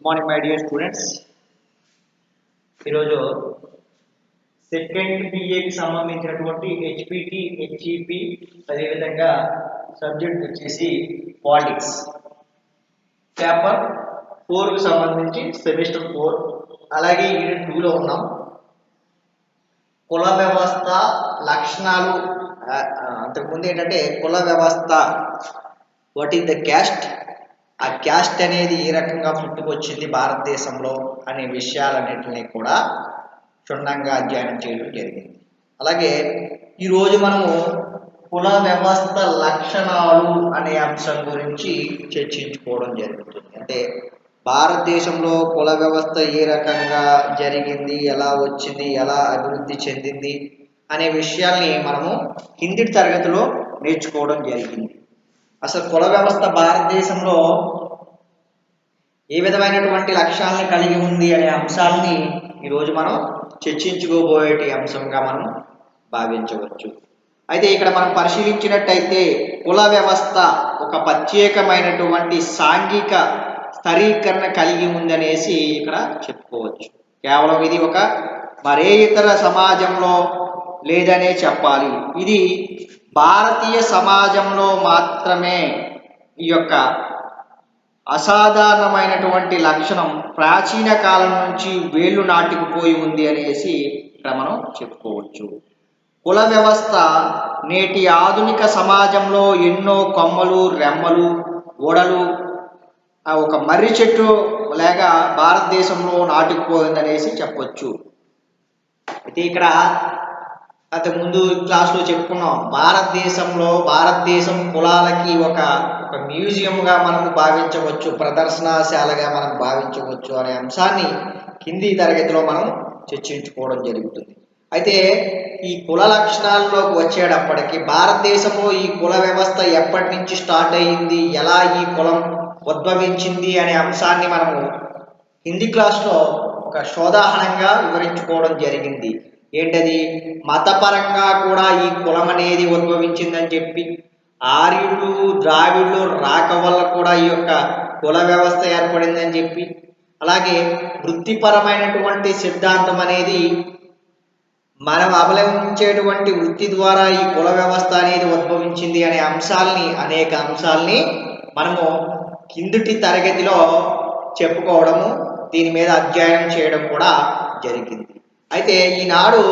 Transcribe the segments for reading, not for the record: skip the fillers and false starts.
Morning my dear students. ఈరోజు second బిఏకి సంబంధించినటువంటి HPT HEP అదేవిధంగా సబ్జెక్ట్ వచ్చేసి పాలిటిక్స్ పేపర్ 4కి సంబంధించి సెమిస్టర్ 4 అలాగే యూనిట్ 2లో ఉన్నాం. కుల వ్యవస్థ లక్షణాలు. అంతకుముందు ఏంటంటే కుల వ్యవస్థ, వాట్ ఈస్ ద క్యాస్ట్, ఆ క్యాస్ట్ అనేది ఏ రకంగా పుట్టుకొచ్చింది భారతదేశంలో అనే విషయాలన్నింటినీ కూడా క్షుణ్ణంగా అధ్యయనం చేయడం జరిగింది. అలాగే ఈరోజు మనము కుల వ్యవస్థ లక్షణాలు అనే అంశం గురించి చర్చించుకోవడం జరుగుతుంది. అంటే భారతదేశంలో కుల వ్యవస్థ ఏ రకంగా జరిగింది, ఎలా వచ్చింది, ఎలా అభివృద్ధి చెందింది అనే విషయాల్ని మనము కింది తరగతిలో నేర్చుకోవడం జరిగింది. అసలు కుల వ్యవస్థ భారతదేశంలో ఏ విధమైనటువంటి లక్ష్యాలను కలిగి ఉంది అనే అంశాలని ఈరోజు మనం చర్చించుకోబోయే అంశంగా మనం భావించవచ్చు. అయితే ఇక్కడ మనం పరిశీలించినట్టయితే కుల వ్యవస్థ ఒక ప్రత్యేకమైనటువంటి సాంఘిక స్థరీకరణ కలిగి ఉందనేసి ఇక్కడ చెప్పుకోవచ్చు. కేవలం ఇది ఒక మరే ఇతర సమాజంలో లేదనే చెప్పాలి. ఇది భారతీయ సమాజంలో మాత్రమే ఈ యొక్క అసాధారణమైనటువంటి లక్షణం ప్రాచీన కాలం నుంచి వేళ్ళు నాటుకుపోయి ఉంది అనేసి ఇక్కడ మనం చెప్పుకోవచ్చు. కుల వ్యవస్థ నేటి ఆధునిక సమాజంలో ఎన్నో కొమ్మలు, రెమ్మలు, ఓడలు, ఒక మర్రి చెట్టు లేక భారతదేశంలో నాటుకుపోయిందనేసి చెప్పొచ్చు. అయితే ఇక్కడ అంతకుముందు క్లాస్లో చెప్పుకున్నాం, భారతదేశం కులాలకి ఒక మ్యూజియంగా మనం భావించవచ్చు, ప్రదర్శనశాలగా మనం భావించవచ్చు అనే అంశాన్ని కింది తరగతిలో మనం చర్చించుకోవడం జరుగుతుంది. అయితే ఈ కుల లక్షణాల్లోకి వచ్చేటప్పటికి భారతదేశంలో ఈ కుల వ్యవస్థ ఎప్పటి నుంచి స్టార్ట్ అయ్యింది, ఎలా ఈ కులం ఉద్భవించింది అనే అంశాన్ని మనము హిందీ క్లాస్లో ఒక శోధాహరణంగా వివరించుకోవడం జరిగింది. ఏంటది? మతపరంగా కూడా ఈ కులం అనేది ఉద్భవించిందని చెప్పి, ఆర్యులు ద్రావిడులు రాక వల్ల కూడా ఈ యొక్క కుల వ్యవస్థ ఏర్పడిందని చెప్పి, అలాగే వృత్తిపరమైనటువంటి సిద్ధాంతం అనేది మనం అవలంబించేటువంటి వృత్తి ద్వారా ఈ కుల వ్యవస్థ అనేది ఉద్భవించింది అనే అనేక అంశాలని మనము కిందటి తరగతిలో చెప్పుకోవడము, దీని మీద అధ్యయనం చేయడం కూడా జరిగింది. అయితే ఈనాడు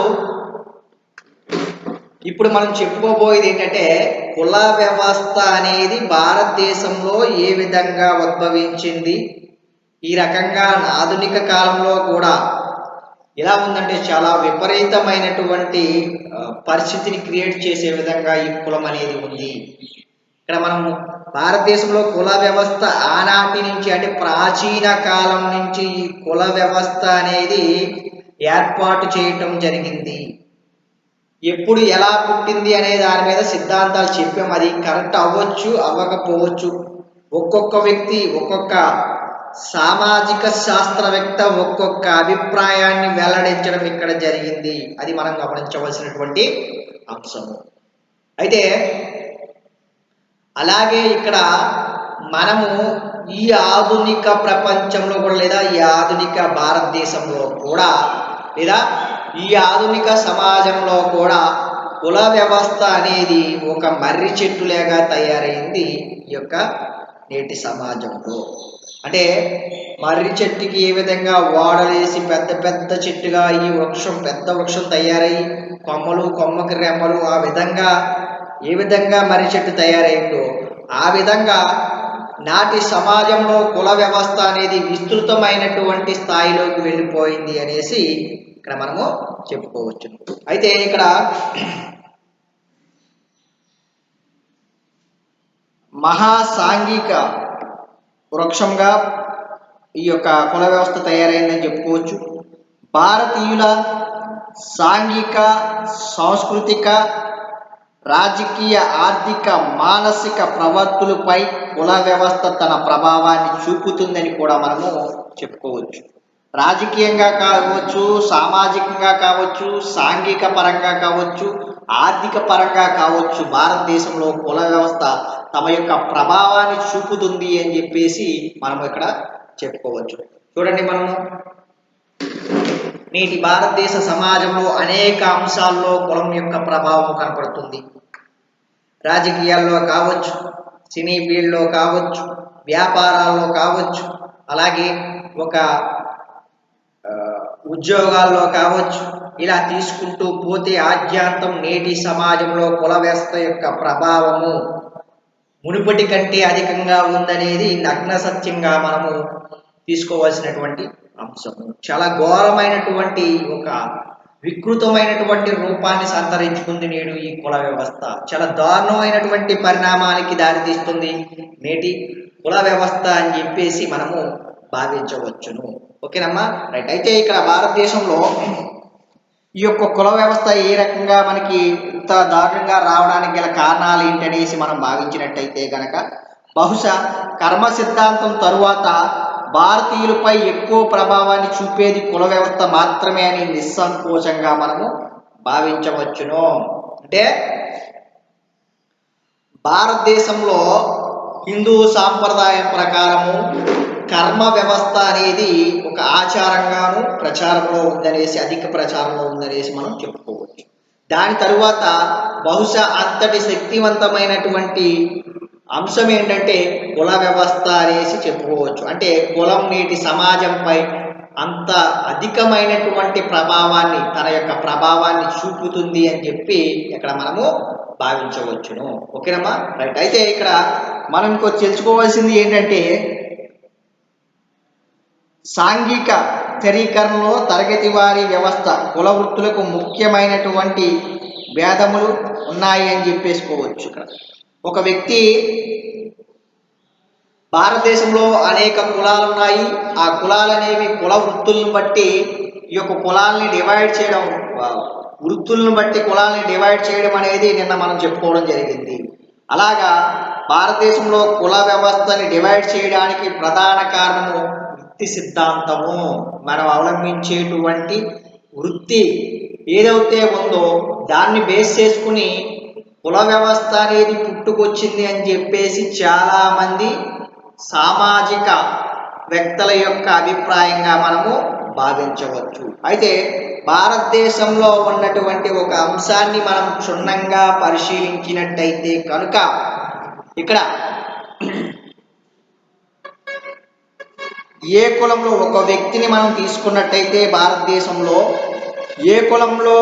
ఇప్పుడు మనం చెప్పుకోబోయేది ఏంటంటే కుల వ్యవస్థ అనేది భారతదేశంలో ఏ విధంగా ఉద్భవించింది, ఈ రకంగా ఆధునిక కాలంలో కూడా ఎలా ఉందంటే చాలా విపరీతమైనటువంటి పరిస్థితిని క్రియేట్ చేసే విధంగా ఈ కులం అనేది ఉంది. ఇక్కడ మనం భారతదేశంలో కుల వ్యవస్థ ఆనాటి నుంచి అంటే ప్రాచీన కాలం నుంచి ఈ కుల వ్యవస్థ అనేది ఏర్పాటు చేయటం జరిగింది. ఎప్పుడు ఎలా పుట్టింది అనే దాని మీద సిద్ధాంతాలు చెప్పాం. అది కరెక్ట్ అవ్వచ్చు, అవ్వకపోవచ్చు. ఒక్కొక్క వ్యక్తి, ఒక్కొక్క సామాజిక శాస్త్రవేత్త ఒక్కొక్క అభిప్రాయాన్ని వెల్లడించడం ఇక్కడ జరిగింది. అది మనం గమనించవలసినటువంటి అంశము. అయితే అలాగే ఇక్కడ మనము ఈ ఆధునిక ప్రపంచంలో కూడా లేదా ఈ ఆధునిక భారతదేశంలో కూడా లేదా ఈ ఆధునిక సమాజంలో కూడా కుల వ్యవస్థ అనేది ఒక మర్రి చెట్టులాగా తయారైంది ఈ యొక్క నేటి సమాజంలో. అంటే మర్రి చెట్టుకి ఏ విధంగా ఓడలేసి పెద్ద పెద్ద చెట్టుగా ఈ పెద్ద వృక్షం తయారయ్యి కొమ్మకి రెమ్మలు ఆ విధంగా ఏ విధంగా మర్రి చెట్టు తయారైందో ఆ విధంగా నాటి సమాజంలో కుల వ్యవస్థ అనేది విస్తృతమైనటువంటి స్థాయిలోకి వెళ్ళిపోయింది అనేసి ఇక్కడ మనము చెప్పుకోవచ్చు. అయితే ఇక్కడ మహాసాంఘిక వృక్షంగా ఈ యొక్క కుల వ్యవస్థ తయారైందని చెప్పుకోవచ్చు. భారతీయుల సాంఘిక, సాంస్కృతిక, రాజకీయ, ఆర్థిక, మానసిక ప్రవర్తనలపై కుల వ్యవస్థ తన ప్రభావాన్ని చూపుతుందని కూడా మనము చెప్పుకోవచ్చు. రాజకీయంగా కావచ్చు, సామాజికంగా కావచ్చు, సాంఘిక పరంగా కావచ్చు, ఆర్థిక పరంగా కావచ్చు, భారతదేశంలో కుల వ్యవస్థ తమ యొక్క ప్రభావాన్ని చూపుతుంది అని చెప్పేసి మనం ఇక్కడ చెప్పుకోవచ్చు. చూడండి, మనము నేటి భారతదేశ సమాజంలో అనేక అంశాల్లో కులం యొక్క ప్రభావం కనపడుతుంది. రాజకీయాల్లో కావచ్చు, సినీ ఫీల్డ్లో కావచ్చు, వ్యాపారాల్లో కావచ్చు, అలాగే ఒక ఉద్యోగాల్లో కావచ్చు, ఇలా తీసుకుంటూ పోతే ఆద్యాంతం నేటి సమాజంలో కుల వ్యవస్థ యొక్క ప్రభావము మునుపటి కంటే అధికంగా ఉందనేది నగ్న సత్యంగా మనము తీసుకోవాల్సినటువంటి అంశము. చాలా ఘోరమైనటువంటి ఒక వికృతమైనటువంటి రూపాన్ని సంతరించుకుంది నేడు ఈ కుల వ్యవస్థ. చాలా దారుణమైనటువంటి పరిణామానికి దారితీస్తుంది నేటి కుల వ్యవస్థ అని చెప్పేసి మనము భావించవచ్చును. ఓకేనమ్మా, రైట్. అయితే ఇక్కడ భారతదేశంలో ఈ యొక్క కుల వ్యవస్థ ఏ రకంగా మనకి ఇంత దారుణంగా రావడానికి గల కారణాలు ఏంటనేసి మనం భావించినట్టయితే గనక, బహుశా కర్మ సిద్ధాంతం తరువాత భారతీయులపై ఎక్కువ ప్రభావాన్ని చూపేది కుల వ్యవస్థ మాత్రమే అని నిస్సంకోచంగా మనము భావించవచ్చును. అంటే భారతదేశంలో హిందూ సాంప్రదాయం ప్రకారము కర్మ వ్యవస్థ అనేది ఒక ఆచారంగాను ప్రచారంలో ఉందనేసి, అధిక ప్రచారంలో ఉందనేసి మనం చెప్పుకోవచ్చు. దాని తరువాత బహుశా అంతటి శక్తివంతమైనటువంటి అంశం ఏంటంటే కుల వ్యవస్థ అనేసి చెప్పుకోవచ్చు. అంటే కులం నేటి సమాజంపై అంత అధికమైనటువంటి ప్రభావాన్ని, తన యొక్క ప్రభావాన్ని చూపుతుంది అని చెప్పి ఇక్కడ మనము భావించవచ్చును. ఓకేనమ్మా, రైట్. అయితే ఇక్కడ మనం ఇంకో తెలుసుకోవాల్సింది ఏంటంటే, సాంఘిక స్థిరీకరణలో తరగతి వారి వ్యవస్థ కుల వృత్తులకు ముఖ్యమైనటువంటి భేదములు ఉన్నాయి అని చెప్పేసుకోవచ్చు. ఇక్కడ ఒక వ్యక్తి, భారతదేశంలో అనేక కులాలు ఉన్నాయి. ఆ కులాలు అనేవి కుల వృత్తులను బట్టి ఈ యొక్క కులాలని డివైడ్ చేయడం, వృత్తులను బట్టి కులాలని డివైడ్ చేయడం అనేది నిన్న మనం చెప్పుకోవడం జరిగింది. అలాగా భారతదేశంలో కుల వ్యవస్థని డివైడ్ చేయడానికి ప్రధాన కారణము వృత్తి సిద్ధాంతము. మనం అవలంబించేటువంటి వృత్తి ఏదైతే ఉందో దాన్ని బేస్ చేసుకుని కుల వ్యవస్థ అనేది పుట్టుకొచ్చింది అని చెప్పేసి చాలామంది సామాజిక వ్యక్తుల యొక్క అభిప్రాయంగా మనము భావించవచ్చు. అయితే భారతదేశంలో ఉన్నటువంటి ఒక అంశాన్ని మనం క్షుణ్ణంగా పరిశీలించినట్టయితే కనుక, ఇక్కడ ఏ కులంలో ఒక వ్యక్తిని మనం తీసుకున్నట్టయితే భారతదేశంలో ఏ కులంలో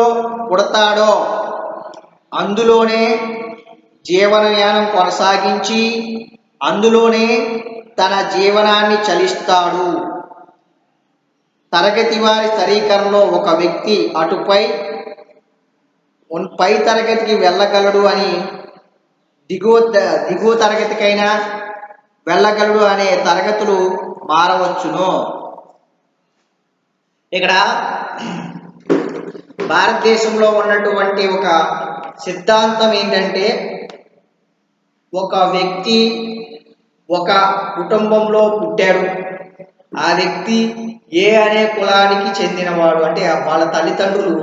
పుడతాడో అందులోనే జీవనయానం కొనసాగించి అందులోనే తన జీవనాన్ని చలిస్తాడు. తరగతి వారి స్థిరీకరణలో ఒక వ్యక్తి అటుపై పై తరగతికి వెళ్ళగలడు అని, దిగువ తరగతికైనా వెళ్ళగలడు అనే తరగతులు మారవచ్చును. ఇక్కడ భారతదేశంలో ఉన్నటువంటి ఒక సిద్ధాంతం ఏంటంటే, ఒక వ్యక్తి ఒక కుటుంబంలో పుట్టాడు. ఆ వ్యక్తి ఏ అనే కులానికి చెందినవాడు, అంటే వాళ్ళ తల్లిదండ్రులు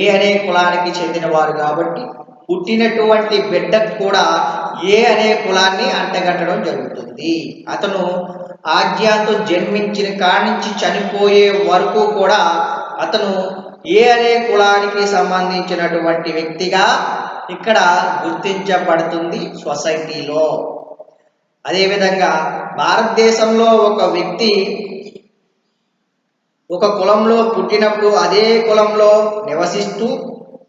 ఏ అనే కులానికి చెందినవారు కాబట్టి పుట్టినటువంటి బిడ్డకు కూడా ఏ అనే కులాన్ని అంటగట్టడం జరుగుతుంది. అతను ఆద్యాంతం జన్మించిన కాడి నుంచి చనిపోయే వరకు కూడా అతను ఏ అనే కులానికి సంబంధించినటువంటి వ్యక్తిగా ఇక్కడ గుర్తించబడుతుంది సొసైటీలో. అదేవిధంగా భారతదేశంలో ఒక వ్యక్తి ఒక కులంలో పుట్టినప్పుడు అదే కులంలో నివసిస్తూ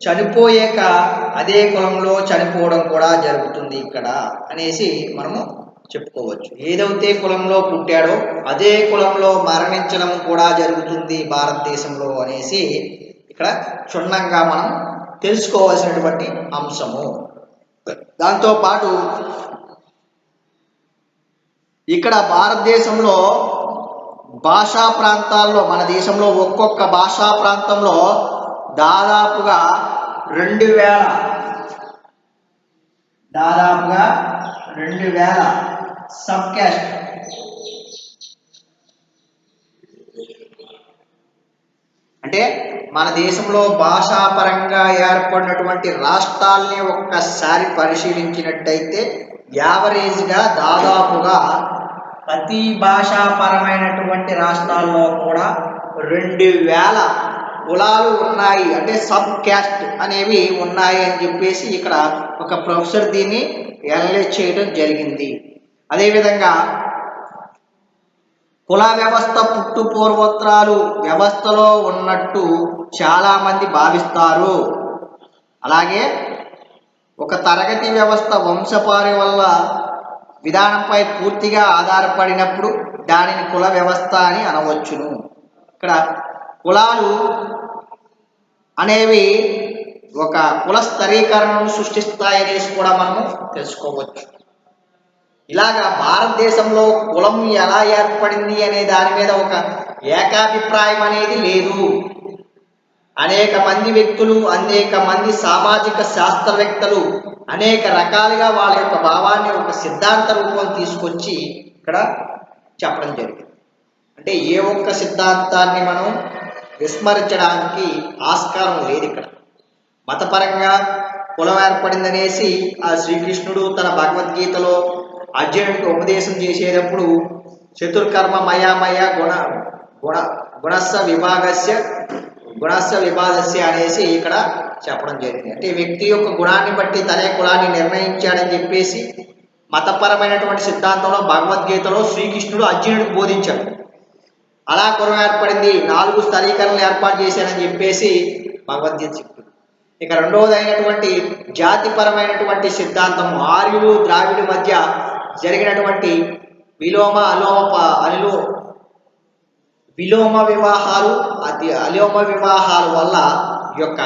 చనిపోయాక అదే కులంలో చనిపోవడం కూడా జరుగుతుంది ఇక్కడ అనేసి మనము చెప్పుకోవచ్చు. ఏదైతే కులంలో పుట్టాడో అదే కులంలో మరణించడం కూడా జరుగుతుంది భారతదేశంలో అనేసి ఇక్కడ క్షుణ్ణంగా మనం తెలుసుకోవాల్సినటువంటి అంశము. దాంతోపాటు ఇక్కడ భారతదేశంలో భాషా ప్రాంతాల్లో, మన దేశంలో ఒక్కొక్క భాషా ప్రాంతంలో దాదాపుగా 2000 సబ్ క్యాస్ట్, అంటే మన దేశంలో భాషాపరంగా ఏర్పడినటువంటి రాష్ట్రాల్ని ఒక్కసారి పరిశీలించినట్టయితే యావరేజ్గా దాదాపుగా ప్రతి భాషాపరమైనటువంటి రాష్ట్రాల్లో కూడా 2000 కులాలు ఉన్నాయి, అంటే సబ్ క్యాస్ట్ అనేవి ఉన్నాయి అని చెప్పేసి ఇక్కడ ఒక ప్రొఫెసర్ దీన్ని అనలైజ్ చేయడం జరిగింది. అదేవిధంగా కుల వ్యవస్థ పుట్టు పూర్వోత్తరాలు వ్యవస్థలో ఉన్నట్టు చాలామంది భావిస్తారు. అలాగే ఒక తరగతి వ్యవస్థ వంశపారి వల్ల విధానంపై పూర్తిగా ఆధారపడినప్పుడు దానిని కుల వ్యవస్థ అని అనవచ్చును. ఇక్కడ కులాలు అనేవి ఒక కుల స్థరీకరణను సృష్టిస్తాయనేసి కూడా మనము తెలుసుకోవచ్చు. ఇలాగా భారతదేశంలో కులం ఎలా ఏర్పడింది అనే దాని మీద ఒక ఏకాభిప్రాయం అనేది లేదు. అనేక మంది వ్యక్తులు, అనేక మంది సామాజిక శాస్త్రవేత్తలు అనేక రకాలుగా వాళ్ళ యొక్క భావాన్ని ఒక సిద్ధాంత రూపం తీసుకొచ్చి ఇక్కడ చెప్పడం జరిగింది. అంటే ఏ ఒక్క సిద్ధాంతాన్ని మనం విస్మరించడానికి ఆస్కారం లేదు. ఇక్కడ మతపరంగా కులం ఏర్పడిందనేసి ఆ శ్రీకృష్ణుడు తన భగవద్గీతలో అర్జునుడికి ఉపదేశం చేసేటప్పుడు చతుర్కర్మ మయామయ గుణ గుణ గుణస్స విభాగస్య అనేసి ఇక్కడ చెప్పడం జరిగింది. అంటే వ్యక్తి యొక్క గుణాన్ని బట్టి తనే కులాన్ని నిర్ణయించాడని చెప్పేసి మతపరమైనటువంటి సిద్ధాంతంలో భగవద్గీతలో శ్రీకృష్ణుడు అర్జునుడికి బోధించాడు. అలా కులం ఏర్పడింది, 4 స్థలీకరణలు ఏర్పాటు చేశానని చెప్పేసి భగవద్గీత చెప్తుంది. ఇక రెండవది అయినటువంటి జాతిపరమైనటువంటి సిద్ధాంతం, ఆర్యులు ద్రావిడు మధ్య జరిగినటువంటి విలోమ వివాహాలు, అలోమ వివాహాల వల్ల ఈ యొక్క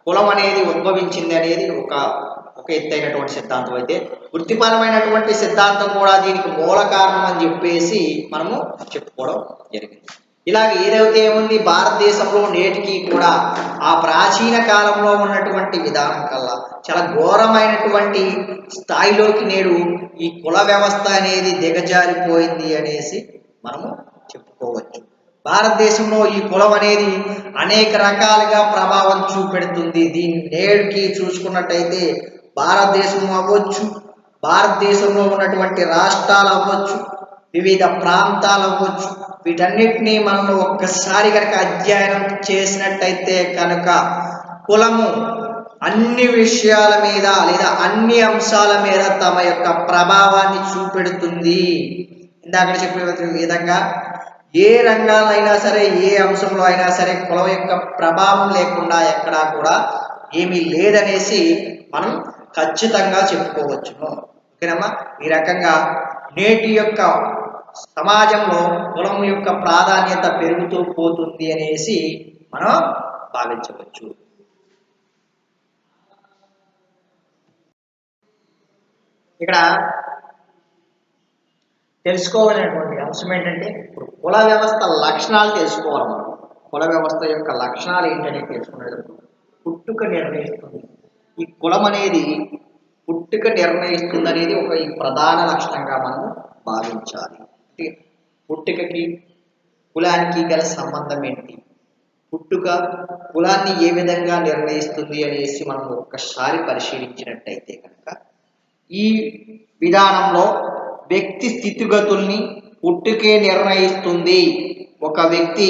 కులం అనేది ఉద్భవించింది అనేది ఒక ఎత్తైనటువంటి సిద్ధాంతం. అయితే వృత్తిపరమైనటువంటి సిద్ధాంతం కూడా దీనికి మూల కారణం అని చెప్పేసి మనము చెప్పుకోవడం జరిగింది. ఇలాగ ఏదైతే ఏముంది, భారతదేశంలో నేటికి కూడా ఆ ప్రాచీన కాలంలో ఉన్నటువంటి విధానం కల్లా చాలా ఘోరమైనటువంటి స్థాయిలోకి నేడు ఈ కుల వ్యవస్థ అనేది దిగజారిపోయింది అనేసి మనము చెప్పుకోవచ్చు. భారతదేశంలో ఈ కులం అనేది అనేక రకాలుగా ప్రభావం చూపెడుతుంది. దీన్ని నేడుకి చూసుకున్నట్టయితే భారతదేశం అవ్వచ్చు, భారతదేశంలో ఉన్నటువంటి రాష్ట్రాలు అవ్వచ్చు, వివిధ ప్రాంతాలు అవ్వచ్చు, వీటన్నిటినీ మనం ఒక్కసారి కనుక అధ్యయనం చేసినట్టయితే కనుక కులము అన్ని విషయాల మీద లేదా అన్ని అంశాల మీద తమ యొక్క ప్రభావాన్ని చూపెడుతుంది. ఇందాక చెప్పే విధంగా ఏ రంగాలైనా సరే, ఏ అంశంలో అయినా సరే కులం యొక్క ప్రభావం లేకుండా ఎక్కడా కూడా ఏమీ లేదనేసి మనం ఖచ్చితంగా చెప్పుకోవచ్చును. ఓకేనమ్మా, ఈ రకంగా నేటి యొక్క సమాజంలో కులం యొక్క ప్రాధాన్యత పెరుగుతూ పోతుంది అనేసి మనం భావించవచ్చు. ఇక్కడ తెలుసుకోవాలనేటువంటి అంశం ఏంటంటే, ఇప్పుడు కుల వ్యవస్థ లక్షణాలు తెలుసుకోవాలి. మనం కుల వ్యవస్థ యొక్క లక్షణాలు ఏంటనేది తెలుసుకునేటప్పుడు పుట్టుక నిర్ణయిస్తుంది. ఈ కులం అనేది పుట్టుక నిర్ణయిస్తుంది అనేది ఒక ఈ ప్రధాన లక్షణంగా మనం భావించాలి. పుట్టుకకి కులానికి గల సంబంధం ఏంటి, పుట్టుక కులాన్ని ఏ విధంగా నిర్ణయిస్తుంది అనేసి మనం ఒక్కసారి పరిశీలించినట్టయితే కనుక ఈ విధానంలో వ్యక్తి స్థితిగతుల్ని పుట్టుకే నిర్ణయిస్తుంది. ఒక వ్యక్తి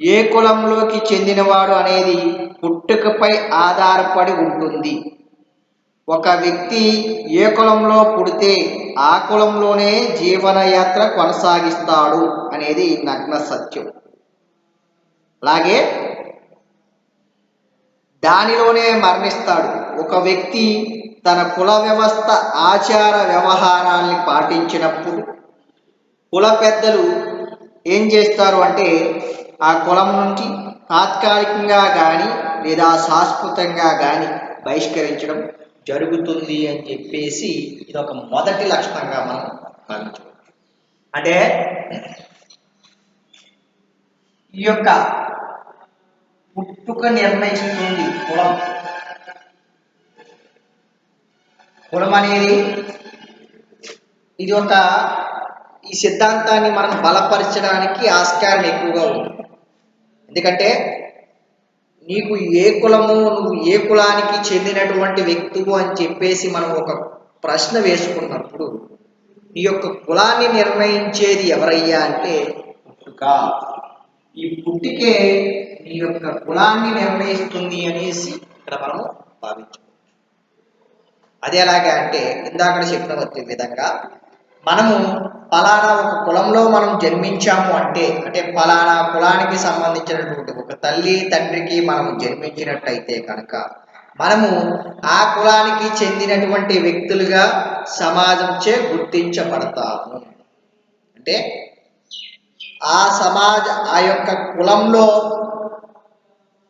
ఏ కులంలోకి చెందినవాడు అనేది పుట్టుకపై ఆధారపడి ఉంటుంది. ఒక వ్యక్తి ఏ కులంలో పుడితే ఆ కులంలోనే జీవనయాత్ర కొనసాగిస్తాడు అనేది నగ్న సత్యం. అలాగే దానిలోనే మరణిస్తాడు. ఒక వ్యక్తి తన కుల వ్యవస్థ ఆచార వ్యవహారాల్ని పాటించినప్పుడు కుల పెద్దలు ఏం చేస్తారు అంటే ఆ కులం నుంచి తాత్కాలికంగా కానీ లేదా శాశ్వతంగా కానీ బహిష్కరించడం జరుగుతుంది అని చెప్పేసి ఇది ఒక మొదటి లక్షణంగా మనం భావించవచ్చు. అంటే ఈ యొక్క పుట్టుక నిర్ణయిస్తుంది కులం. కులం అనేది ఇది ఒక ఈ సిద్ధాంతాన్ని మనం బలపరచడానికి ఆస్కారం ఎక్కువగా ఉంది. ఎందుకంటే నీకు ఏ కులము, నువ్వు ఏ కులానికి చెందినటువంటి వ్యక్తువు అని చెప్పేసి మనం ఒక ప్రశ్న వేసుకున్నప్పుడు నీ యొక్క కులాన్ని నిర్ణయించేది ఎవరయ్యా అంటే పుట్టుక. ఈ పుట్టికే నీ యొక్క కులాన్ని నిర్ణయిస్తుంది అనేసి ఇక్కడ మనము భావించవచ్చు. అది ఎలాగా అంటే ఇందాక చెప్పిన విధంగా మనము ఫలానా ఒక కులంలో మనం జన్మించాము అంటే ఫలానా కులానికి సంబంధించినటువంటి ఒక తల్లి తండ్రికి మనము జన్మించినట్టయితే కనుక మనము ఆ కులానికి చెందినటువంటి వ్యక్తులుగా సమాజంచే గుర్తించబడతాము. అంటే ఆ యొక్క కులంలో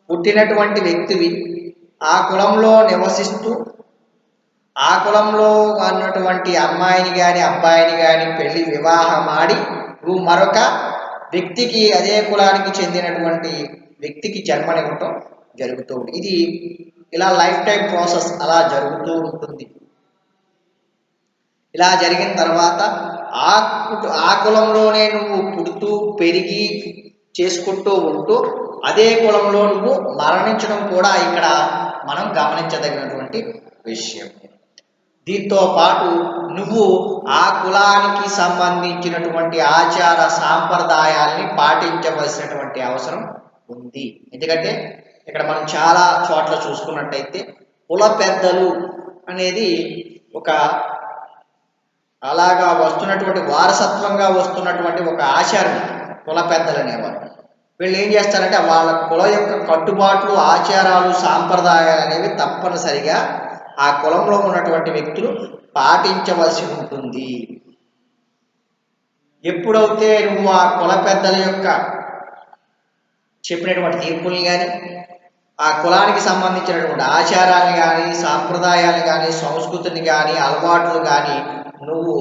పుట్టినటువంటి వ్యక్తివి, ఆ కులంలో నివసిస్తూ ఆ కులంలో ఉన్నటువంటి అమ్మాయిని కానీ అబ్బాయిని కానీ పెళ్లి వివాహం ఆడి నువ్వు మరొక వ్యక్తికి, అదే కులానికి చెందినటువంటి వ్యక్తికి జన్మనివ్వటం జరుగుతూ ఉంటుంది. ఇది ఇలా లైఫ్ టైం ప్రాసెస్ అలా జరుగుతూ ఉంటుంది. ఇలా జరిగిన తర్వాత ఆ కులంలోనే నువ్వు పుడుతూ పెరిగి చేసుకుంటూ ఉంటూ అదే కులంలో నువ్వు మరణించడం కూడా ఇక్కడ మనం గమనించదగినటువంటి విషయం. దీంతో పాటు నువ్వు ఆ కులానికి సంబంధించినటువంటి ఆచార సాంప్రదాయాల్ని పాటించవలసినటువంటి అవసరం ఉంది. ఎందుకంటే ఇక్కడ మనం చాలా చోట్ల చూసుకున్నట్టయితే కుల పెద్దలు అనేది ఒక అలాగా వస్తున్నటువంటి వారసత్వంగా వస్తున్నటువంటి ఒక ఆచారం. కుల పెద్దలు అనేవారు వీళ్ళు ఏం చేస్తారంటే వాళ్ళ కుల యొక్క కట్టుబాట్లు, ఆచారాలు, సాంప్రదాయాలు అనేవి తప్పనిసరిగా ఆ కులంలో ఉన్నటువంటి వ్యక్తులు పాటించవలసి ఉంటుంది. ఎప్పుడైతే నువ్వు ఆ కుల పెద్దల యొక్క చెప్పినటువంటి తీర్పుల్ని కానీ, ఆ కులానికి సంబంధించినటువంటి ఆచారాన్ని కానీ, సాంప్రదాయాలు కానీ, సంస్కృతిని కానీ, అలవాట్లు కానీ నువ్వు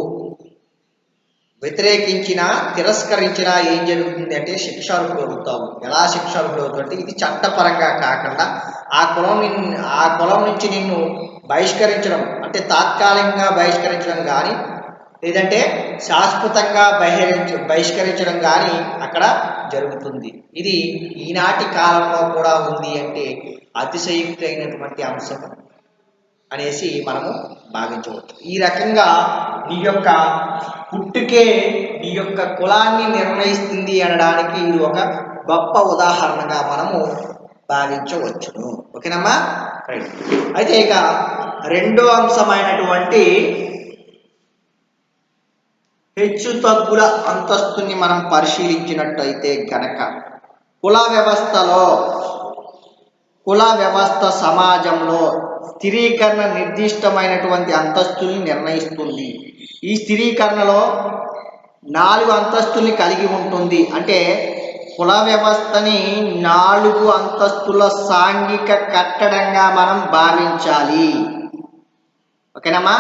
వ్యతిరేకించినా తిరస్కరించినా ఏం జరుగుతుంది అంటే శిక్షార్హులు అవుతావు. ఎలా శిక్షార్హులు అవుతావు అంటే ఇది చట్టపరంగా కాకుండా ఆ కులం నుంచి నిన్ను బహిష్కరించడం, అంటే తాత్కాలికంగా బహిష్కరించడం కానీ లేదంటే శాశ్వతంగా బహిష్కరించడం కానీ అక్కడ జరుగుతుంది. ఇది ఈనాటి కాలంలో కూడా ఉంది అంటే అతిశయుక్తి అయినటువంటి అంశం అనేసి మనము భావించవచ్చు. ఈ రకంగా నీ యొక్క పుట్టుకే నీ యొక్క కులాన్ని నిర్ణయిస్తుంది అనడానికి ఇది ఒక గొప్ప ఉదాహరణగా మనము భావించవచ్చును. ఓకేనమ్మా, రైట్. అయితే ఇక రెండో అంశమైనటువంటి హెచ్చు తగ్గుల అంతస్తుని మనం పరిశీలించినట్టయితే గనక కుల వ్యవస్థ సమాజంలో స్థిరీకరణ నిర్దిష్టమైనటువంటి అంతస్తుల్ని నిర్ణయిస్తుంది. ఈ స్థిరీకరణలో 4 అంతస్తుల్ని కలిగి ఉంటుంది. అంటే కుల వ్యవస్థని 4 అంతస్తుల సాంఘిక కట్టడంగా మనం భావించాలి. ఓకేనమ్మా.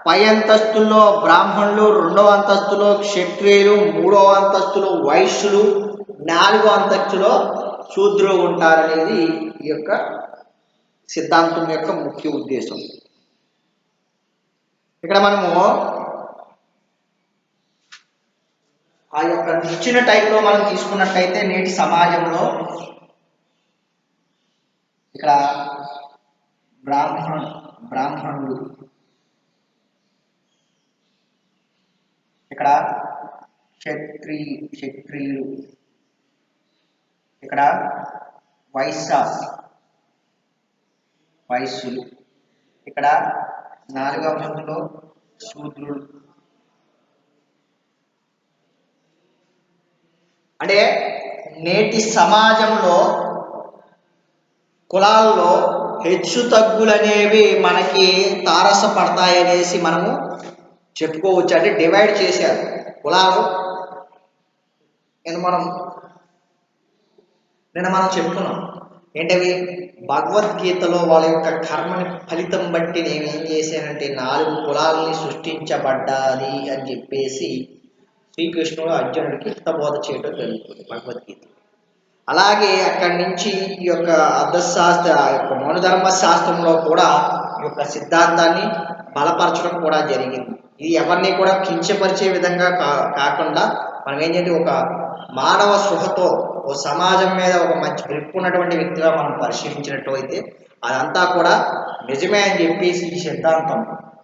పై అంతస్తుల్లో బ్రాహ్మణులు, 2వ అంతస్తులో క్షత్రియులు, 3వ అంతస్తులో వైశ్యులు, 4వ అంతస్తులో శూద్రులు ఉంటారనేది ఈ యొక్క సిద్ధాంతం యొక్క ముఖ్య ఉద్దేశం. ఇక్కడ మనము ఆ యొక్క ఇచ్చిన టైంలో మనం తీసుకున్నట్టయితే నేటి సమాజంలో ఇక్కడ బ్రాహ్మణులు, ఇక్కడ క్షత్రియులు, ఇక్కడ వైశ్యులు, ఇక్కడ 4వ అంతస్తులో శూద్రులు. అంటే నేటి సమాజంలో కులాల్లో హెచ్చు తగ్గులనేవి మనకి తారసపడతాయనేసి మనము చెప్పుకోవచ్చు. అంటే డివైడ్ చేశారు కులాలు. నిన్న మనం చెప్తున్నాం ఏంటవి, భగవద్గీతలో వాళ్ళ యొక్క కర్మని ఫలితం బట్టి నేను ఏం చేశానంటే 4 కులాలని సృష్టించబడ్డాలి అని చెప్పేసి శ్రీకృష్ణుడు అర్జునుడికి హితబోధ చేయడం జరుగుతుంది భగవద్గీత. అలాగే అక్కడి నుంచి ఈ యొక్క అర్థశాస్త్ర యొక్క మనుధర్మ శాస్త్రంలో కూడా ఈ యొక్క సిద్ధాంతాన్ని బలపరచడం కూడా జరిగింది. ఇది ఎవరిని కూడా కించపరిచే విధంగా కాకుండా మనం ఏంటంటే ఒక మానవ స్పృహతో ఓ సమాజం మీద ఒక మంచి గ్రిప్ ఉన్నటువంటి వ్యక్తిగా మనం పరిశీలించినట్టు అయితే అదంతా కూడా నిజమే అని చెప్పేసి ఈ సిద్ధాంతం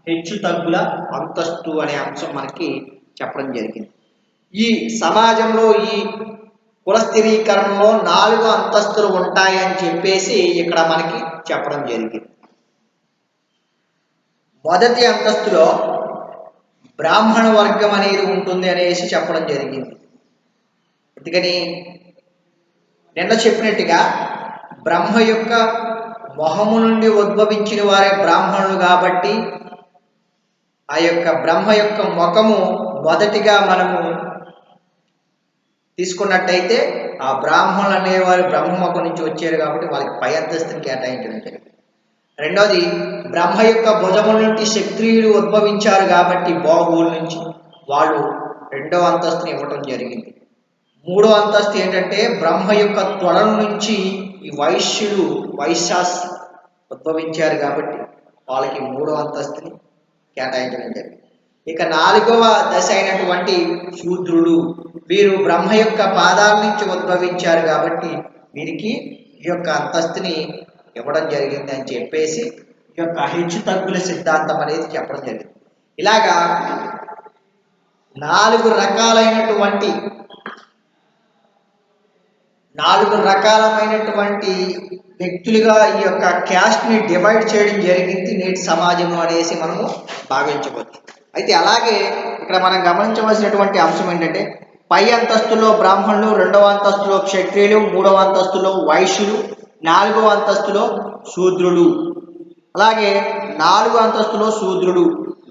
హెచ్చు తగ్గుల అంతస్తు అనే అంశం మనకి చెప్పడం జరిగింది. ఈ సమాజంలో ఈ కుల స్థిరీకరణలో 4 అంతస్తులు ఉంటాయి అని చెప్పేసి ఇక్కడ మనకి చెప్పడం జరిగింది. మొదటి అంతస్తులో బ్రాహ్మణ వర్గం అనేది ఉంటుంది అనేసి చెప్పడం జరిగింది. అందుకని నిన్న చెప్పినట్టుగా బ్రహ్మ యొక్క మొహము నుండి ఉద్భవించిన వారే బ్రాహ్మణులు కాబట్టి ఆ యొక్క బ్రహ్మ యొక్క ముఖము మొదటిగా మనము తీసుకున్నట్టయితే ఆ బ్రాహ్మణులు అనేవారు బ్రహ్మముఖం నుంచి వచ్చారు కాబట్టి వాళ్ళకి పై అంతస్తుని కేటాయించడం జరిగింది. రెండోది బ్రహ్మ యొక్క భుజముల నుండి క్షత్రియులు ఉద్భవించారు కాబట్టి బాహువుల నుంచి వాళ్ళు 2వ అంతస్తుని ఇవ్వటం జరిగింది. 3వ అంతస్తు ఏంటంటే బ్రహ్మ యొక్క తొడల నుంచి ఈ వైశ్యాస్ ఉద్భవించారు కాబట్టి వాళ్ళకి 3వ అంతస్తుని కేటాయించడం జరిగింది. ఇక 4వ దశ అయినటువంటి శూద్రుడు, వీరు బ్రహ్మ యొక్క పాదాల నుంచి ఉద్భవించారు కాబట్టి వీరికి ఈ యొక్క అంతస్తుని ఇవ్వడం జరిగింది అని చెప్పేసి ఈ యొక్క హెచ్చు తగ్గుల సిద్ధాంతం అనేది చెప్పడం జరిగింది. ఇలాగా 4 రకాలమైనటువంటి వ్యక్తులుగా ఈ యొక్క క్యాస్ట్ని డివైడ్ చేయడం జరిగింది నేటి సమాజంలో అనేసి మనము భావించవచ్చు. అయితే అలాగే ఇక్కడ మనం గమనించవలసినటువంటి అంశం ఏంటంటే పై అంతస్తులో బ్రాహ్మణులు, 2వ అంతస్తులో క్షత్రియులు, 3వ అంతస్తులో వైశ్యులు, 4వ అంతస్తులో శూద్రులు. అలాగే 4వ అంతస్తులో శూద్రుడు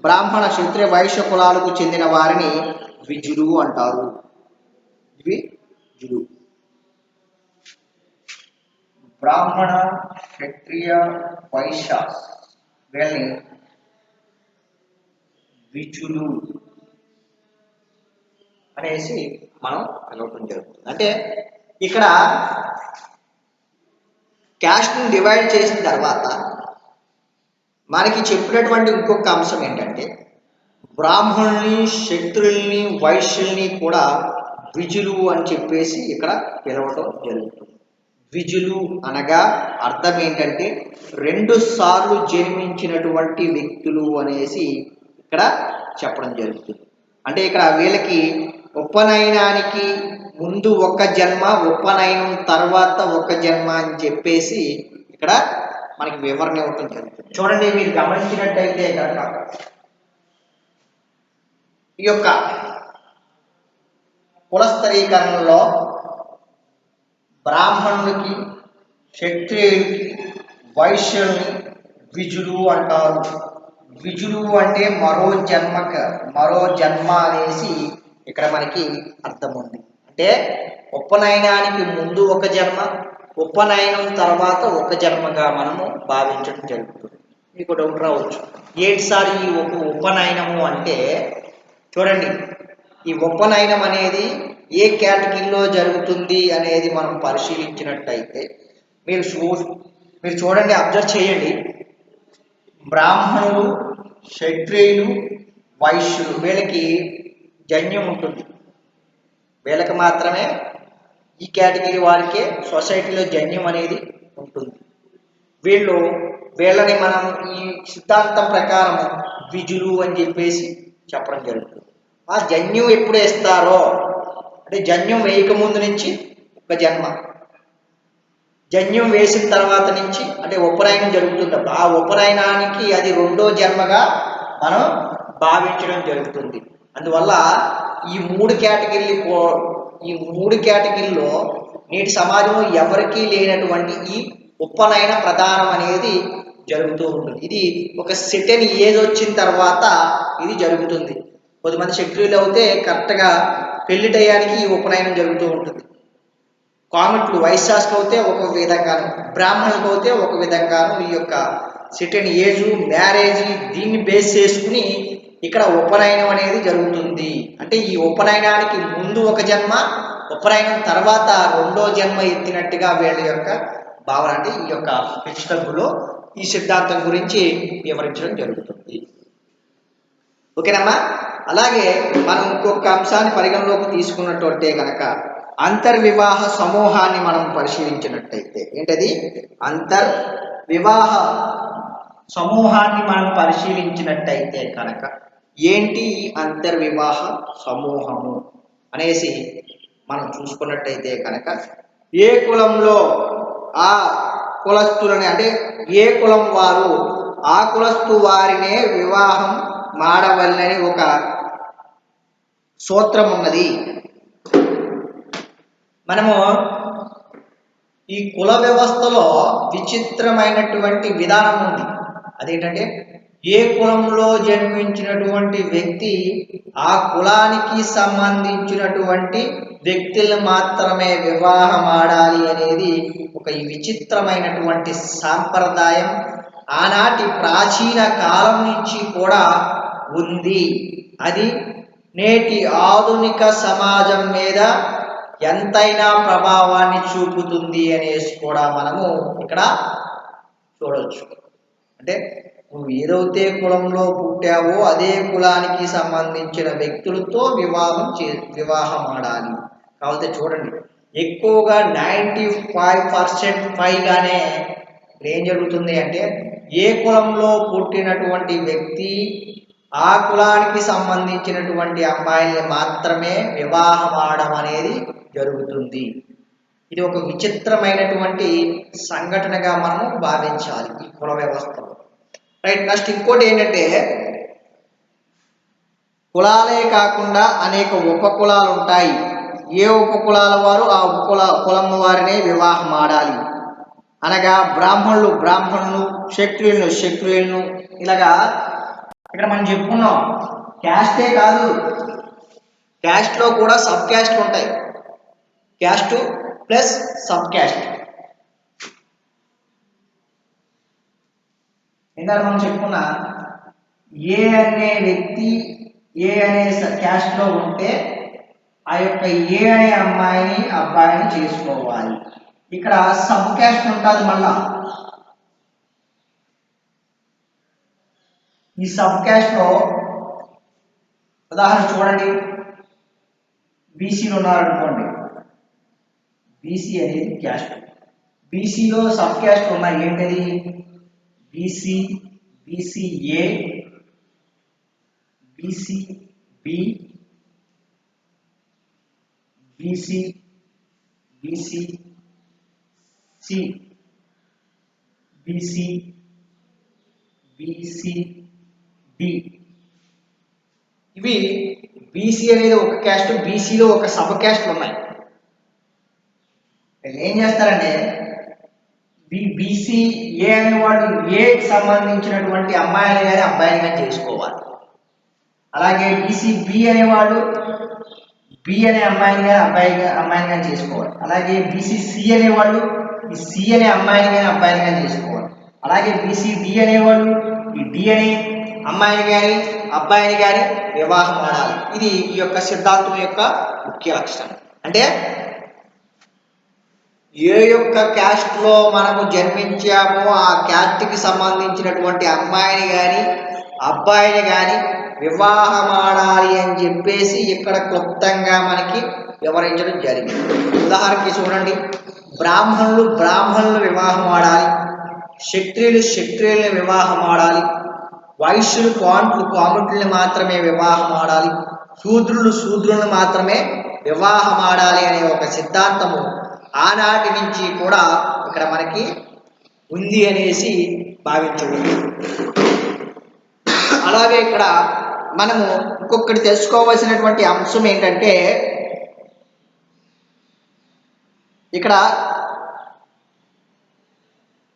బ్రాహ్మణ, క్షత్రియ, వైశ్య కులాలకు చెందిన వారిని ద్విజులు అంటారు. ద్విజులు బ్రాహ్మణ, క్షత్రియ, వైశ్య వీళ్ళని ద్విజులు అనేసి మనం అనవటం జరుగుతుంది. అంటే ఇక్కడ క్యాస్ట్ని డివైడ్ చేసిన తర్వాత మనకి చెప్పినటువంటి ఇంకొక అంశం ఏంటంటే బ్రాహ్మణుల్ని, క్షత్రుల్ని, వైశ్యుల్ని కూడా ద్విజులు అని చెప్పేసి ఇక్కడ పిలవటం జరుగుతుంది. ద్విజులు అనగా అర్థం ఏంటంటే 2 సార్లు జన్మించినటువంటి వ్యక్తులు అనేసి ఇక్కడ చెప్పడం జరుగుతుంది. అంటే ఇక్కడ వీళ్ళకి ఉపనయనానికి ముందు ఒక జన్మ, ఉపనయనం తర్వాత ఒక జన్మ అని చెప్పేసి ఇక్కడ మనకి వివరణ ఇవ్వటం జరుగుతుంది. చూడండి, మీరు గమనించినట్టయితే కనుక ఈ యొక్క కులస్థరీకరణలో బ్రాహ్మణులకి, క్షత్రియులకి, వైశ్యుల్ని ద్విజులు అంటారు. ద్విజులు అంటే మరో జన్మ అనేసి ఇక్కడ మనకి అర్థం ఉంది. అంటే ఉపనయనానికి ముందు ఒక జన్మ, ఉపనయనం తర్వాత ఒక జన్మగా మనము భావించడం జరుగుతుంది. మీకు డౌట్ రావచ్చు, ఏంటిసారి ఈ ఉపనయనము అంటే? చూడండి, ఈ ఉపనయనం అనేది ఏ కేటగిరీలో జరుగుతుంది అనేది మనం పరిశీలించినట్టయితే మీరు చూడండి, అబ్జర్వ్ చేయండి. బ్రాహ్మణులు, క్షత్రియులు, వైశ్యులు వీళ్ళకి జన్యం ఉంటుంది. వీళ్ళకి మాత్రమే, ఈ కేటగిరీ వారికే సొసైటీలో జన్యం అనేది ఉంటుంది. వీళ్ళని మనం ఈ సిద్ధాంతం ప్రకారం ద్విజులు అని చెప్పేసి చెప్పడం జరుగుతుంది. ఆ జన్యం ఎప్పుడు వేస్తారో అంటే జన్యం వేయకముందు నుంచి ఒక జన్మ, జన్యం వేసిన తర్వాత నుంచి అంటే ఉపనయనం జరుగుతుంది. ఆ ఉపనయనానికి అది 2వ జన్మగా మనం భావించడం జరుగుతుంది. అందువల్ల ఈ 3 కేటగిరీలో నేటి సమాజంలో ఎవరికీ లేనటువంటి ఈ ఉపనయన ప్రదానం అనేది జరుగుతూ ఉంటుంది. ఇది ఒక సెటన్ ఏజ్ వచ్చిన తర్వాత ఇది జరుగుతుంది. కొద్దిమంది క్షత్రియులు అయితే కరెక్ట్గా పెళ్లి టయానికి ఈ ఉపనయనం జరుగుతూ ఉంటుంది. కామెట్లు వైశ్యాస్కి అయితే ఒక విధంగాను, బ్రాహ్మణులకు అయితే ఒక విధంగాను ఈ యొక్క సెటన్ ఏజ్, మ్యారేజ్ దీన్ని బేస్ చేసుకుని ఇక్కడ ఉపనయనం అనేది జరుగుతుంది. అంటే ఈ ఉపనయనానికి ముందు ఒక జన్మ, ఉపనయనం తర్వాత 2వ జన్మ ఎత్తినట్టుగా వీళ్ళ యొక్క భావన. అంటే ఈ యొక్క హెచ్చుతగ్గులో ఈ సిద్ధాంతం గురించి వివరించడం జరుగుతుంది. ఓకేనమ్మా. అలాగే మనం ఇంకొక అంశాన్ని పరిగణలోకి తీసుకున్నట్టే కనుక అంతర్వివాహ సమూహాన్ని మనం పరిశీలించినట్టయితే ఏంటది? అంతర్వివాహ సమూహాన్ని మనం పరిశీలించినట్టయితే కనుక ఏంటి ఈ అంతర్వివాహ సమూహము అనేసి మనం చూసుకున్నట్టయితే కనుక ఏ కులంలో ఆ కులస్తులని అంటే ఏ కులం వారు ఆ కులస్తు వారినే వివాహం మాడవల్లని ఒక సూత్రం ఉన్నది. మనము ఈ కుల వ్యవస్థలో విచిత్రమైనటువంటి విధానం ఉంది. అదేంటంటే ఏ కులంలో జన్మించినటువంటి వ్యక్తి ఆ కులానికి సంబంధించినటువంటి వ్యక్తులు మాత్రమే వివాహం ఆడాలి అనేది ఒక విచిత్రమైనటువంటి సాంప్రదాయం ఆనాటి ప్రాచీన కాలం నుంచి కూడా ఉంది. అది నేటి ఆధునిక సమాజం మీద ఎంతైనా ప్రభావాన్ని చూపుతుంది అనేసి కూడా మనము ఇక్కడ చూడవచ్చు. అంటే నువ్వు ఏదైతే కులంలో పుట్టావో అదే కులానికి సంబంధించిన వ్యక్తులతో వివాహం ఆడాలి. కాకపోతే చూడండి, ఎక్కువగా 95% పైగానే ఏం జరుగుతుంది అంటే ఏ కులంలో పుట్టినటువంటి వ్యక్తి ఆ కులానికి సంబంధించినటువంటి అమ్మాయిల్ని మాత్రమే వివాహం ఆడడం అనేది జరుగుతుంది. ఇది ఒక విచిత్రమైనటువంటి సంఘటనగా మనము భావించాలి ఈ కుల వ్యవస్థలో. రైట్. నెక్స్ట్ ఇంకోటి ఏంటంటే కులాలే కాకుండా అనేక ఉపకులాలు ఉంటాయి. ఏ ఉపకులాల వారు ఆ కులం వారినే వివాహం ఆడాలి. అనగా బ్రాహ్మణులు క్షత్రియులను ఇలాగా ఇక్కడ మనం చెప్పుకున్నాం. క్యాస్టే కాదు, క్యాస్ట్లో కూడా సబ్ క్యాస్ట్లు ఉంటాయి. Caste plus sub caste. ఇందాక మనం చెప్పుకున్న ఏ అనే వ్యక్తి ఏ అనే క్యాస్ట్లో ఉంటే ఆ యొక్క ఏ అనే అమ్మాయిని అబ్బాయిని చేసుకోవాలి. ఇక్కడ సబ్ క్యాస్ట్ ఉంటుంది. మళ్ళా ఈ సబ్ క్యాస్ట్లో ఉదాహరణ చూడండి, బీసీలో ఉన్నారనుకోండి. బీసీ అనేది క్యాస్ట్. బీసీలో సబ్ క్యాస్ట్ ఉన్నాయి. ఏంటది? BC, BCA, BCB, BC, BCC, BC, BCD. ఇవి బీసీ అనేది ఒక క్యాస్ట్, బీసీలో ఒక సబ్ క్యాస్ట్ ఉన్నాయి. ఏం చేస్తారంటే బీసీ ఏ అనేవాళ్ళు ఏకి సంబంధించినటువంటి అమ్మాయిని కానీ అబ్బాయిని కానీ చేసుకోవాలి. అలాగే బీసీ బి అనేవాళ్ళు బి అనే అమ్మాయిని కానీ అమ్మాయిని కానీ చేసుకోవాలి. అలాగే బీసీ సి అనేవాళ్ళు ఈ సి అనే అమ్మాయిని కానీ అబ్బాయిని కానీ చేసుకోవాలి. అలాగే బీసీ డి అనేవాళ్ళు ఈ డి అనే అమ్మాయిని కానీ అబ్బాయిని కానీ వివాహం ఆడాలి. ఇది ఈ యొక్క సిద్ధాంతం యొక్క ముఖ్య లక్షణం. అంటే ఏ యొక్క క్యాస్ట్లో మనము జన్మించామో ఆ క్యాస్ట్కి సంబంధించినటువంటి అమ్మాయిని కానీ అబ్బాయిని కానీ వివాహం ఆడాలి అని చెప్పేసి ఇక్కడ క్లుప్తంగా మనకి వివరించడం జరిగింది. ఉదాహరణకి చూడండి, బ్రాహ్మణులు వివాహం ఆడాలి, క్షత్రియుల్ని వివాహం ఆడాలి, వైశ్యులు కాముట్లని మాత్రమే వివాహం ఆడాలి, శూద్రులను మాత్రమే వివాహం ఆడాలి అనే ఒక సిద్ధాంతము ఆనాటి నుంచి కూడా ఇక్కడ మనకి ఉంది అనేసి భావించవచ్చు. అలాగే ఇక్కడ మనము ఇంకొకటి తెలుసుకోవాల్సినటువంటి అంశం ఏంటంటే ఇక్కడ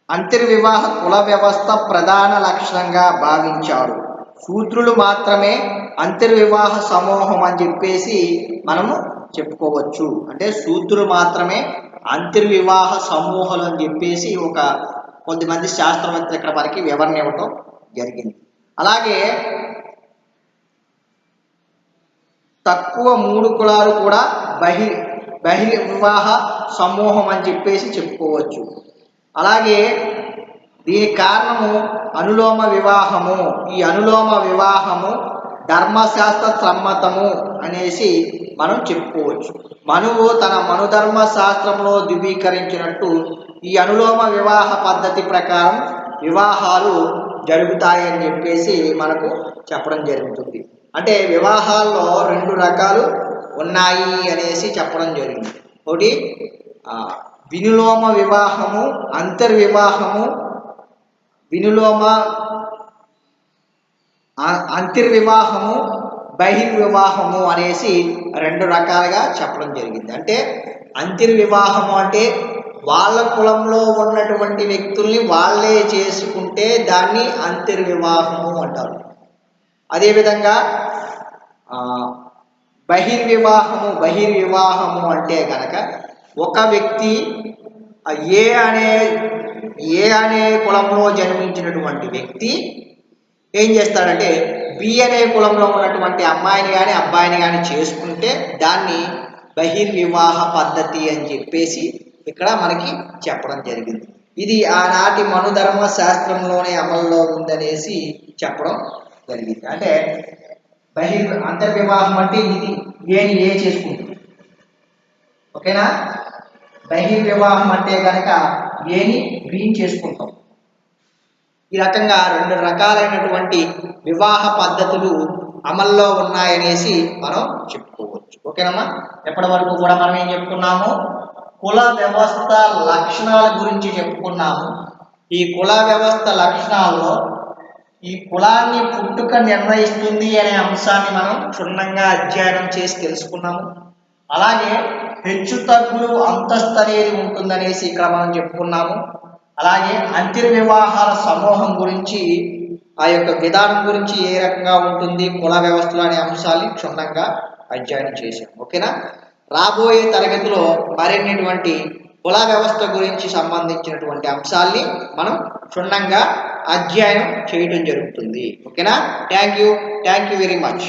అంతర్వివాహ కుల వ్యవస్థ ప్రధాన లక్షణంగా భావించాడు. శూద్రులు మాత్రమే అంతర్వివాహ సమూహం అని చెప్పేసి మనము చెప్పుకోవచ్చు. అంటే శూద్రులు మాత్రమే అంతర్వివాహ సమూహాలు అని చెప్పేసి ఒక కొద్దిమంది శాస్త్రవేత్తలు ఇక్కడ మనకి వివరణ ఇవ్వటం జరిగింది. అలాగే తక్కువ 3 కులాలు కూడా బహిర్వివాహ సమూహం అని చెప్పేసి చెప్పుకోవచ్చు. అలాగే దీనికి కారణము అనులోమ వివాహము. ఈ అనులోమ వివాహము ధర్మశాస్త్ర సమ్మతము అనేసి మనం చెప్పుకోవచ్చు. మనువు తన మనుధర్మ శాస్త్రంలో ధృవీకరించినట్టు ఈ అనులోమ వివాహ పద్ధతి ప్రకారం వివాహాలు జరుగుతాయి అని చెప్పేసి మనకు చెప్పడం జరుగుతుంది. అంటే వివాహాల్లో 2 రకాలు ఉన్నాయి అనేసి చెప్పడం జరిగింది. ఒకటి వినులోమ వివాహము, అంతర్వివాహము. వినులోమ అంతర్వివాహము, బహిర్వివాహము అనేసి 2 రకాలుగా చెప్పడం జరిగింది. అంటే అంతర్వివాహము అంటే వాళ్ళ కులంలో ఉన్నటువంటి వ్యక్తుల్ని వాళ్ళే చేసుకుంటే దాన్ని అంతర్వివాహము అంటారు. అదేవిధంగా బహిర్వివాహము అంటే కనుక ఒక వ్యక్తి ఏ అనే కులంలో జన్మించినటువంటి వ్యక్తి ఏం చేస్తాడంటే బి అనే కులంలో ఉన్నటువంటి అమ్మాయిని కానీ అబ్బాయిని కానీ చేసుకుంటే దాన్ని బహిర్వివాహ పద్ధతి అని చెప్పేసి ఇక్కడ మనకి చెప్పడం జరిగింది. ఇది ఆనాటి మనుధర్మ శాస్త్రంలోనే అమల్లో ఉందనేసి చెప్పడం జరిగింది. అంటే అంతర్వివాహం అంటే ఇది ఏని ఏ చేసుకుంటుంది. ఓకేనా? బహిర్వివాహం అంటే కనుక ఏని బీని చేసుకుంటాం. ఈ రకంగా 2 రకాలైనటువంటి వివాహ పద్ధతులు అమల్లో ఉన్నాయనేసి మనం చెప్పుకోవచ్చు. ఓకేనమ్మా? ఎప్పటి వరకు కూడా మనం ఏం చెప్పుకున్నాము? కుల వ్యవస్థ లక్షణాల గురించి చెప్పుకున్నాము. ఈ కుల వ్యవస్థ లక్షణాల్లో ఈ కులాన్ని పుట్టుక నిర్ణయిస్తుంది అనే అంశాన్ని మనం క్షుణ్ణంగా అధ్యయనం చేసి తెలుసుకున్నాము. అలాగే హెచ్చు తగ్గులు అంతస్తు అనేది ఉంటుందనేసి ఇక్కడ మనం చెప్పుకున్నాము. అలాగే అంతర్వివాహాల సమూహం గురించి, ఆ యొక్క విధానం గురించి ఏ రకంగా ఉంటుంది కుల వ్యవస్థలు అనే అంశాన్ని క్షుణ్ణంగా అధ్యయనం చేశాం. ఓకేనా? రాబోయే తరగతిలో మరిన్నిటువంటి కుల వ్యవస్థ గురించి సంబంధించినటువంటి అంశాల్ని మనం క్షుణ్ణంగా అధ్యయనం చేయడం జరుగుతుంది. ఓకేనా? Thank you very much.